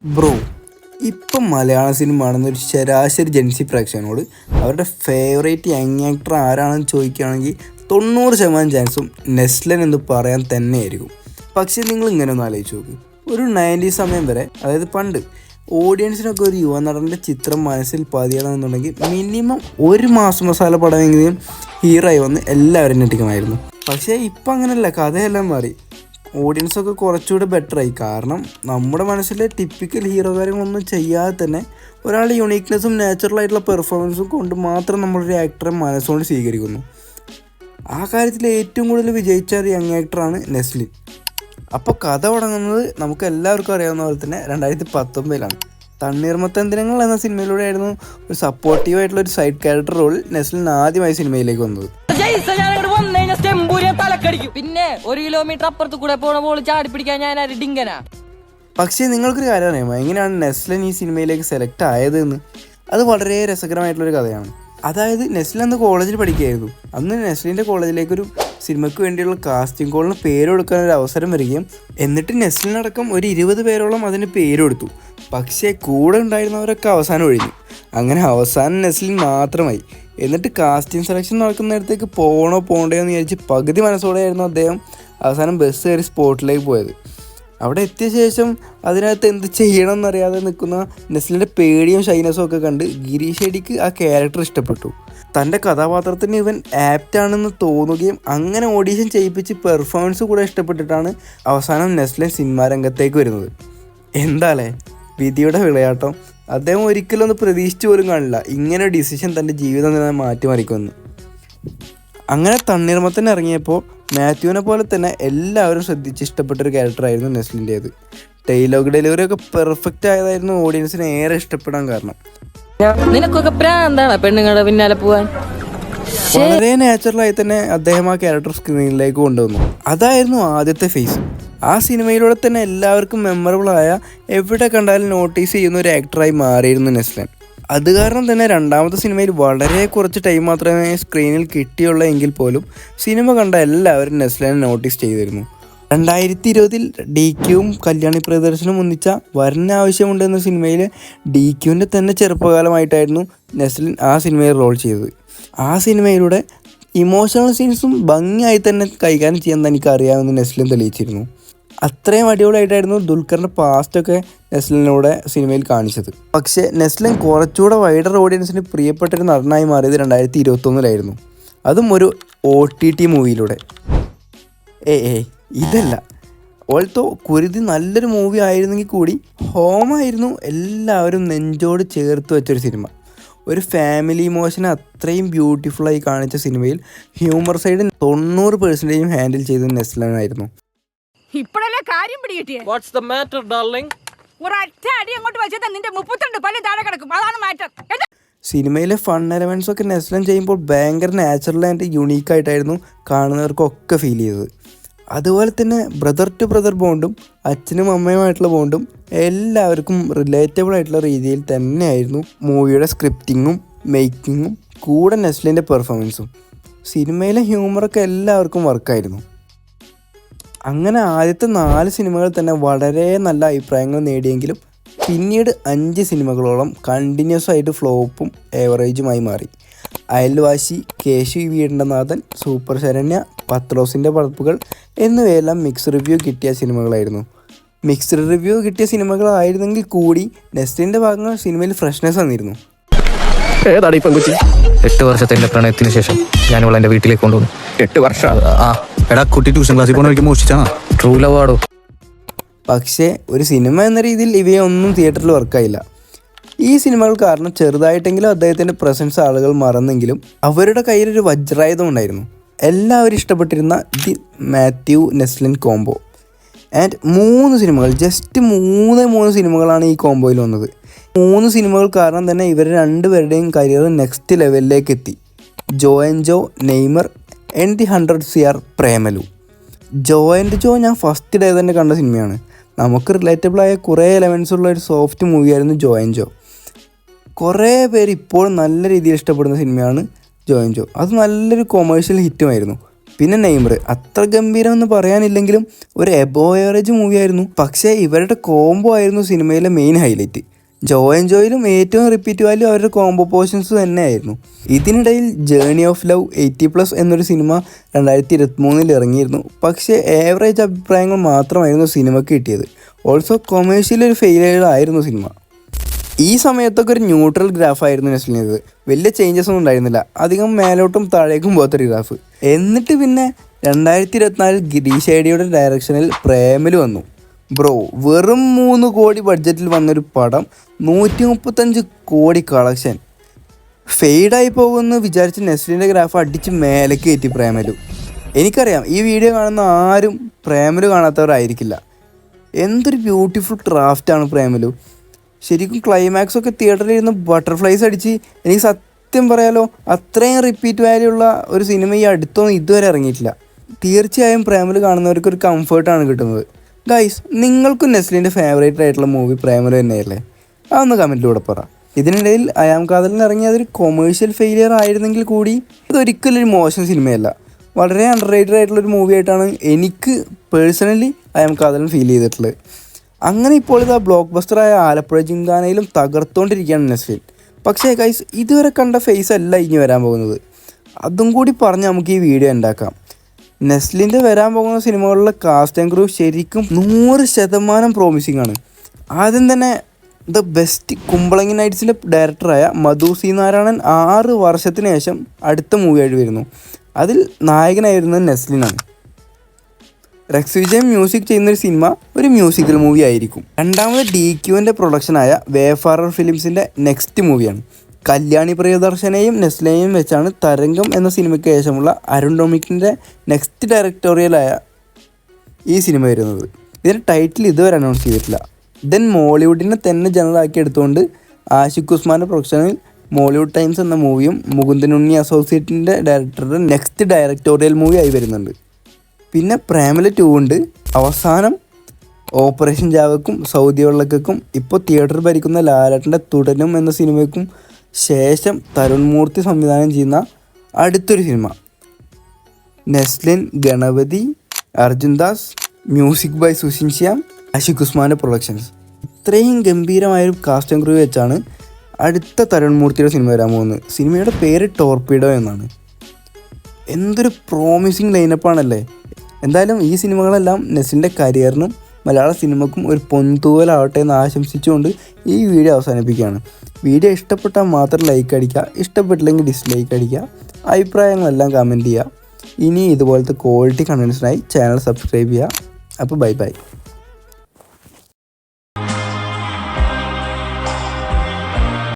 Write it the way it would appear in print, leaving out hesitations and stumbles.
Bro, ഇപ്പം മലയാള cinema ആണെന്ന ഒരു ശരാശരി ജൻസി പ്രേക്ഷകനോട് അവരുടെ ഫേവറേറ്റ് യങ് ആക്ടർ ആരാണെന്ന് ചോദിക്കുകയാണെങ്കിൽ 90% ചാൻസും നെസ്ലൻ എന്ന് പറയാൻ തന്നെയായിരിക്കും. പക്ഷേ നിങ്ങൾ ഇങ്ങനെ ഒന്ന് ആലോചിച്ച് നോക്ക്. ഒരു 90s സമയം വരെ, അതായത് പണ്ട് ഓഡിയൻസിനൊക്കെ ഒരു യുവനടൻ്റെ ചിത്രം മനസ്സിൽ പതിയണമെന്നുണ്ടെങ്കിൽ മിനിമം ഒരു മാസ് മസാല പടമെങ്കിലും ഹീറോ ആയി വന്ന് എല്ലാവരും ഞെട്ടിക്കണമായിരുന്നു. പക്ഷേ ഇപ്പം അങ്ങനെയല്ല, കഥയെല്ലാം മാറി. ഓഡിയൻസൊക്കെ കുറച്ചുകൂടെ ബെറ്ററായി. കാരണം നമ്മുടെ മനസ്സിലെ ടിപ്പിക്കൽ ഹീറോ കാര്യങ്ങളൊന്നും ചെയ്യാതെ തന്നെ ഒരാളുടെ യുണീക്നെസ്സും നാച്ചുറലായിട്ടുള്ള പെർഫോമൻസും കൊണ്ട് മാത്രം നമ്മളൊരു ആക്ടറെ മനസ്സുകൊണ്ട് സ്വീകരിക്കുന്നു. ആ കാര്യത്തിൽ ഏറ്റവും കൂടുതൽ വിജയിച്ച ഒരു യങ് ആക്ടറാണ് നെസ്ലിൻ. അപ്പോൾ കഥ തുടങ്ങുന്നത് നമുക്ക് എല്ലാവർക്കും അറിയാവുന്ന പോലെ തന്നെ 2019 തണ്ണീർമത്തൻ എന്ന സിനിമയിലൂടെ ആയിരുന്നു ഒരു സപ്പോർട്ടീവായിട്ടുള്ള ഒരു സൈഡ് ക്യാരക്ടർ റോളിൽ നെസ്ലിൻ ആദ്യമായി സിനിമയിലേക്ക് വന്നത്. പിന്നെ 1 കിലോമീറ്റർ അപ്പുറത്ത് കൂടെ പോണ പോള് ചാടി പിടിക്കാൻ ഞാൻ ഡിങ്കനാ. പക്ഷേ നിങ്ങൾക്കൊരു കാര്യം അറിയാമോ, എങ്ങനെയാണ് നെസ്ലിൻ ഈ സിനിമയിലേക്ക് സെലക്ട് ആയതെന്ന്? അത് വളരെ രസകരമായിട്ടുള്ളൊരു കഥയാണ്. അതായത് നെസ്ലിൻ അന്ന് കോളേജിൽ പഠിക്കുകയായിരുന്നു. അന്ന് നെസ്ലിൻ്റെ കോളേജിലേക്കൊരു സിനിമയ്ക്ക് വേണ്ടിയുള്ള കാസ്റ്റിംഗ് കോളിന് പേര് കൊടുക്കാനൊരു അവസരം വരികയും എന്നിട്ട് നെസ്ലിനടക്കം ഒരു 20 പേരോളം അതിന് പേര് കൊടുത്തു. പക്ഷേ കൂടെ ഉണ്ടായിരുന്നവരൊക്കെ അവസാനം ഒഴിഞ്ഞു. അങ്ങനെ അവസാനം നെസ്ലിൻ മാത്രമായി. എന്നിട്ട് കാസ്റ്റിംഗ് സെലക്ഷൻ നടക്കുന്നിടത്തേക്ക് പോകണ്ടയോ എന്ന് വിചാരിച്ച് പകുതി മനസ്സോടെയായിരുന്നു അദ്ദേഹം അവസാനം ബസ് കയറി സ്പോട്ടിലേക്ക് പോയത്. അവിടെ എത്തിയ ശേഷം അതിനകത്ത് എന്ത് ചെയ്യണമെന്നറിയാതെ നിൽക്കുന്ന നെസ്ലിൻ്റെ പേടിയും ഷൈനസും ഒക്കെ കണ്ട് ഗിരീഷ് ഷെഡിക്ക് ആ ക്യാരക്ടർ ഇഷ്ടപ്പെട്ടു. തൻ്റെ കഥാപാത്രത്തിന് ഇവൻ ആപ്റ്റാണെന്ന് തോന്നുകയും അങ്ങനെ ഓഡീഷൻ ചെയ്യിപ്പിച്ച് പെർഫോമൻസ് കൂടെ ഇഷ്ടപ്പെട്ടിട്ടാണ് അവസാനം നെസ്ലിൻ സിനിമാ രംഗത്തേക്ക് വരുന്നത്. എന്താല്ലേ വിധിയുടെ വിളയാട്ടം! അദ്ദേഹം ഒരിക്കലും ഒന്ന് പ്രതീക്ഷിച്ചു പോലും കാണില്ല ഇങ്ങനെ ഡിസിഷൻ തൻ്റെ ജീവിതം തന്നെ മാറ്റിമറിക്കുമെന്ന്. അങ്ങനെ തണ്ണീർമത്തൻ ഇറങ്ങിയപ്പോൾ മാത്യുവിനെ പോലെ തന്നെ എല്ലാവരും ശ്രദ്ധിച്ച് ഇഷ്ടപ്പെട്ടൊരു ക്യാരക്ടറായിരുന്നു നെസ്ലിൻ്റേത്. ഡയലോഗ് ഡെലിവറി ഒക്കെ പെർഫെക്റ്റ് ആയതായിരുന്നു ഓഡിയൻസിനെ ഏറെ ഇഷ്ടപ്പെടാൻ കാരണം. നിനക്കൊക്കെ പ്രാന്താണ് പെണ്ണുങ്ങളുടെ പിന്നാലെ പോവാൻ. വളരെ നാച്ചുറലായി തന്നെ അദ്ദേഹം ആ ക്യാരക്ടർ സ്ക്രീനിലേക്ക് കൊണ്ടുവന്നു. അതായിരുന്നു ആദ്യത്തെ ഫേസ്. ആ സിനിമയിലൂടെ തന്നെ എല്ലാവർക്കും മെമ്മറബിളായ, എവിടെ കണ്ടാലും നോട്ടീസ് ചെയ്യുന്ന ഒരു ആക്ടറായി മാറിയിരുന്നു നെസ്ലൻ. അത് കാരണം തന്നെ രണ്ടാമത്തെ സിനിമയിൽ വളരെ കുറച്ച് ടൈം മാത്രമേ സ്ക്രീനിൽ കിട്ടിയുള്ളൂ എങ്കിൽ പോലും സിനിമ കണ്ട എല്ലാവരും നെസ്ലനെ നോട്ടീസ് ചെയ്തിരുന്നു. 2020 DQവും കല്യാണി പ്രിയദർശനും ഒന്നിച്ച വരന് ആവശ്യമുണ്ട് എന്ന സിനിമയിൽ DQവിൻ്റെ തന്നെ ചെറുപ്പകാലമായിട്ടായിരുന്നു നെസ്ലിൻ ആ സിനിമയിൽ റോൾ ചെയ്തത്. ആ സിനിമയിലൂടെ ഇമോഷണൽ സീൻസും ഭംഗിയായി തന്നെ കൈകാര്യം ചെയ്യാൻ തനിക്ക് അറിയാമെന്ന് നെസ്ലിൻ തെളിയിച്ചിരുന്നു. അത്രയും അടിപൊളിയായിട്ടായിരുന്നു ദുൽഖറിൻ്റെ പാസ്റ്റൊക്കെ നെസ്ലിനൂടെ സിനിമയിൽ കാണിച്ചത്. പക്ഷേ നെസ്ലിൻ കുറച്ചുകൂടെ വൈഡർ ഓഡിയൻസിന് പ്രിയപ്പെട്ടൊരു നടനായി മാറിയത് 2021 അതും ഒരു OTT മൂവിയിലൂടെ. ഇതല്ല, ഓൾത്തോ കുരുതി നല്ലൊരു മൂവി ആയിരുന്നെങ്കിൽ കൂടി ഹോമായിരുന്നു എല്ലാവരും നെഞ്ചോട് ചേർത്ത് വെച്ചൊരു സിനിമ. ഒരു ഫാമിലി ഇമോഷനെ അത്രയും ബ്യൂട്ടിഫുള്ളായി കാണിച്ച സിനിമയിൽ ഹ്യൂമർ സൈഡ് 90% ഹാൻഡിൽ ചെയ്തത് നെസ്ലനായിരുന്നു. ഇപ്പോഴല്ലേ കാര്യം പിടികിട്ടിയേ? What's the matter darling? ഒരൊറ്റ അടി അങ്ങോട്ട് വെച്ചാൽ നിന്റെ 32 പല്ല് താഴെ കിടക്കും. അതാണ് മാറ്റർ. സിനിമയിലെ ഫൺ എലമെൻസൊക്കെ നെസ്ലൻ ചെയ്യുമ്പോൾ ഭയങ്കര നാച്ചുറൽ ആൻഡ് യുണീക്കായിട്ടായിരുന്നു കാണുന്നവർക്കൊക്കെ ഫീൽ ചെയ്തത്. അതുപോലെ തന്നെ ബ്രദർ ടു ബ്രദർ ബോണ്ടും അച്ഛനും അമ്മയുമായിട്ടുള്ള ബോണ്ടും എല്ലാവർക്കും റിലേറ്റബിൾ ആയിട്ടുള്ള രീതിയിൽ തന്നെയായിരുന്നു മൂവിയുടെ സ്ക്രിപ്റ്റിങ്ങും മേക്കിങ്ങും കൂടെ നെസ്ലിൻ്റെ പെർഫോമൻസും. സിനിമയിലെ ഹ്യൂമറൊക്കെ എല്ലാവർക്കും വർക്കായിരുന്നു. അങ്ങനെ ആദ്യത്തെ 4 സിനിമകൾ തന്നെ വളരെ നല്ല അഭിപ്രായങ്ങൾ നേടിയെങ്കിലും പിന്നീട് 5 സിനിമകളോളം കണ്ടിന്യൂസ് ആയിട്ട് ഫ്ലോപ്പും ഏവറേജുമായി മാറി. അയൽവാശി, കേശു വീടിൻ്റെനാഥൻ, സൂപ്പർ ശരണ്യ, പത്രോസിൻ്റെ പടപ്പുകൾ എന്നിവയെല്ലാം മിക്സ്ഡ് റിവ്യൂ കിട്ടിയ സിനിമകളായിരുന്നു. മിക്സ്ഡ് റിവ്യൂ കിട്ടിയ സിനിമകളായിരുന്നെങ്കിൽ കൂടി നെസ്ലിൻ്റെ ഭാഗങ്ങൾ സിനിമയിൽ ഫ്രഷ്നെസ് വന്നിരുന്നു. 8 വർഷത്തെ എൻ്റെ പ്രണയത്തിന് ശേഷം ഞാൻ ഇവളെ എൻ്റെ വീട്ടിലേക്ക് കൊണ്ടുവന്നു. 8 വർഷം? എടാ കുട്ടി ട്യൂഷൻ ക്ലാസ്സിൽ പോകുന്ന മോഷിച്ചാണ്. ട്രൂ ലവ് ആടോ. പക്ഷേ ഒരു സിനിമ എന്ന രീതിയിൽ ഇവയൊന്നും തിയേറ്ററിൽ വർക്കായില്ല. ഈ സിനിമകൾ കാരണം ചെറുതായിട്ടെങ്കിലും അദ്ദേഹത്തിൻ്റെ പ്രസൻസ് ആളുകൾ മറന്നെങ്കിലും അവരുടെ കയ്യിലൊരു വജ്രായുധം ഉണ്ടായിരുന്നു. എല്ലാവരും ഇഷ്ടപ്പെട്ടിരുന്ന the Mathew Naslen combo. And 3 സിനിമകൾ, ജസ്റ്റ് 3 സിനിമകളാണ് ഈ കോംബോയിൽ വന്നത്. 3 സിനിമകൾ കാരണം തന്നെ ഇവർ രണ്ടുപേരുടെയും കരിയർ നെക്സ്റ്റ് ലെവലിലേക്ക് എത്തി. Jo and Jo, Neymar and the 100 CR Premalu. Jo and Jo ഞാൻ ഫസ്റ്റ് ഡേ തന്നെ കണ്ട സിനിമയാണ്. നമുക്ക് റിലേറ്റബിളായ കുറേ എലമെൻസ് ഉള്ള ഒരു സോഫ്റ്റ് മൂവിയായിരുന്നു ജോ ആൻഡ് ജോ. കുറേ പേര് ഇപ്പോഴും നല്ല രീതിയിൽ ഇഷ്ടപ്പെടുന്ന സിനിമയാണ് ജോ ആൻഡ് ജോ. അത് നല്ലൊരു കൊമേഴ്ഷ്യൽ ഹിറ്റുമായിരുന്നു. പിന്നെ നെയ്മർ അത്ര ഗംഭീരം എന്ന് പറയാനില്ലെങ്കിലും ഒരു എബോ ഏവറേജ് മൂവി ആയിരുന്നു. പക്ഷേ ഇവരുടെ കോംബോ ആയിരുന്നു സിനിമയിലെ മെയിൻ ഹൈലൈറ്റ്. ജോയിലും ഏറ്റവും റിപ്പീറ്റ് വാല്യൂ അവരുടെ കോംബോ പോർഷൻസ് തന്നെയായിരുന്നു. ഇതിനിടയിൽ ജേർണി ഓഫ് ലവ് 80+ എന്നൊരു സിനിമ 2023 ഇറങ്ങിയിരുന്നു. പക്ഷേ ഏവറേജ് അഭിപ്രായങ്ങൾ മാത്രമായിരുന്നു സിനിമയ്ക്ക് കിട്ടിയത്. ഓൾസോ കൊമേഴ്ഷ്യൽ ഒരു ഫെയിലിയർ ആയിരുന്നു സിനിമ. ഈ സമയത്തൊക്കെ ഒരു ന്യൂട്രൽ ഗ്രാഫായിരുന്നു നെസ്ലിൻ്റേത്. വലിയ ചേഞ്ചസ് ഒന്നും ഉണ്ടായിരുന്നില്ല. അധികം മേലോട്ടും താഴേക്കും പോകാത്തൊരു ഗ്രാഫ്. എന്നിട്ട് പിന്നെ 2024 ഗിരീഷ് ഐഡിയുടെ ഡയറക്ഷനിൽ പ്രേമല് വന്നു. ബ്രോ, വെറും 3 കോടി ബഡ്ജറ്റിൽ വന്നൊരു പടം 135 കോടി കളക്ഷൻ. ഫെയ്ഡായി പോകുമെന്ന് വിചാരിച്ച് നെസ്ലിൻ്റെ ഗ്രാഫ് അടിച്ച് മേലേക്ക് കയറ്റി പ്രേമലു. എനിക്കറിയാം ഈ വീഡിയോ കാണുന്ന ആരും പ്രേമലു കാണാത്തവരായിരിക്കില്ല. എന്തൊരു ബ്യൂട്ടിഫുൾ ക്രാഫ്റ്റാണ് പ്രേമലു. ശരിക്കും ക്ലൈമാക്സ് ഒക്കെ തിയേറ്ററിൽ ഇരുന്ന് ബട്ടർഫ്ലൈസ് അടിച്ച് എനിക്ക് സത്യം പറയാലോ അത്രയും റിപ്പീറ്റ് വാല്യൂ ഉള്ള ഒരു സിനിമ ഈ അടുത്തൊന്നും ഇതുവരെ ഇറങ്ങിയിട്ടില്ല. തീർച്ചയായും പ്രേമലു കാണുന്നവർക്ക് ഒരു കംഫർട്ടാണ് കിട്ടുന്നത്. ഗൈസ്, നിങ്ങൾക്കും നെസ്ലിൻ്റെ ഫേവറേറ്റ് ആയിട്ടുള്ള മൂവി പ്രേമലു തന്നെയല്ലേ? അതൊന്ന് കമൻറ്റിലൂടെ പറ. ഇതിനിടയിൽ അയാം കാതലിന് ഇറങ്ങി അതൊരു കൊമേഴ്ഷ്യൽ ഫെയിലിയർ ആയിരുന്നെങ്കിൽ കൂടി ഇതൊരിക്കലും ഒരു മോശം സിനിമയല്ല. വളരെ അണ്ടർറേറ്റഡ് ആയിട്ടുള്ളൊരു മൂവി ആയിട്ടാണ് എനിക്ക് പേഴ്സണലി അയാം കാതലിന് ഫീൽ ചെയ്തിട്ടുള്ളത്. അങ്ങനെ ഇപ്പോൾ ഇത് ബ്ലോക്ക് ബസ്റ്ററായ ആലപ്പുഴ ജിംഖാനയിലും തകർത്തുകൊണ്ടിരിക്കുകയാണ് നെസ്ലിൻ. പക്ഷേ ഗൈസ്, ഇതുവരെ കണ്ട ഫേസ് അല്ല ഇനി വരാൻ പോകുന്നത്. അതും കൂടി പറഞ്ഞ് നമുക്ക് ഈ വീഡിയോ ഉണ്ടാക്കാം. നെസ്ലിൻ്റെ വരാൻ പോകുന്ന സിനിമകളിലെ കാസ്റ്റ് ആൻഡ് ക്രൂ ശരിക്കും 100% പ്രോമിസിംഗ് ആണ്. ആദ്യം തന്നെ ദ ബെസ്റ്റ് കുമ്പളങ്ങി നൈറ്റ്സിലെ ഡയറക്ടറായ മധു സി നാരായണൻ 6 വർഷത്തിന് ശേഷം അടുത്ത മൂവിയായിട്ട് വരുന്നു. അതിൽ നായകനായിരുന്നത് നെസ്ലിനാണ്. റെക്സ് വിജയ് മ്യൂസിക് ചെയ്യുന്നൊരു സിനിമ ഒരു മ്യൂസിക്കൽ മൂവി ആയിരിക്കും. രണ്ടാമത് DQൻ്റെ പ്രൊഡക്ഷനായ വേഫാറർ ഫിലിംസിൻ്റെ നെക്സ്റ്റ് മൂവിയാണ്. കല്യാണി പ്രിയദർശനെയും നെസ്ലിനെയും വെച്ചാണ് തരംഗം എന്ന സിനിമയ്ക്ക് ശേഷമുള്ള അരുൺ ഡൊമിനിക്കിൻ്റെ നെക്സ്റ്റ് ഡയറക്ടോറിയലായ ഈ സിനിമ വരുന്നത്. ഇതിൻ്റെ ടൈറ്റിൽ ഇതുവരെ അനൗൺസ് ചെയ്തിട്ടില്ല. ദെൻ മോളിവുഡിനെ തന്നെ ജനറലാക്കി എടുത്തുകൊണ്ട് ആഷിഖ് ഉസ്മാൻ്റെ പ്രൊഡക്ഷനിൽ മോളിവുഡ് ടൈംസ് എന്ന മൂവിയും മുകുന്ദൻ ഉണ്ണി അസോസിയേറ്റിൻ്റെ ഡയറക്ടറുടെ നെക്സ്റ്റ് ഡയറക്ടോറിയൽ മൂവി ആയി വരുന്നുണ്ട്. പിന്നെ പ്രേമല് 2 ഉണ്ട്. അവസാനം ഓപ്പറേഷൻ ജാവക്കും സൗദി വെള്ളക്കും ഇപ്പോൾ തിയേറ്റർ ഭരിക്കുന്ന ലാലേട്ടൻ്റെ തുടരും എന്ന സിനിമയ്ക്കും ശേഷം തരുൺ മൂർത്തി സംവിധാനം ചെയ്യുന്ന അടുത്തൊരു സിനിമ നെസ്ലിൻ, ഗണപതി, അർജുൻ ദാസ്, മ്യൂസിക് ബൈ സുഷിൻ ശ്യാം, ആഷിഖ് ഉസ്മാൻ്റെ പ്രൊഡക്ഷൻസ്. ഇത്രയും ഗംഭീരമായൊരു കാസ്റ്റ് ആൻഡ് ക്രൂ വെച്ചാണ് അടുത്ത തരുൺ മൂർത്തിയുടെ സിനിമ വരാൻ പോകുന്നത്. സിനിമയുടെ പേര് ടോർപീഡോ എന്നാണ്. എന്തൊരു പ്രോമിസിങ് ലൈനപ്പാണല്ലേ. എന്തായാലും ഈ സിനിമകളെല്ലാം നെസ്ലിൻ്റെ കരിയറിനും മലയാള സിനിമക്കും ഒരു പൊൻതൂവലാവട്ടെ എന്ന് ആശംസിച്ചുകൊണ്ട് ഈ വീഡിയോ അവസാനിപ്പിക്കുകയാണ്. വീഡിയോ ഇഷ്ടപ്പെട്ടാൽ മാത്രം ലൈക്ക് അടിക്കുക, ഇഷ്ടപ്പെട്ടില്ലെങ്കിൽ ഡിസ്ലൈക്ക് അടിക്കുക. അഭിപ്രായങ്ങളെല്ലാം കമൻറ്റ് ചെയ്യുക. ഇനി ഇതുപോലത്തെ ക്വാളിറ്റി കണ്ടൻസിനായി ചാനൽ സബ്സ്ക്രൈബ് ചെയ്യുക. അപ്പോൾ ബൈ.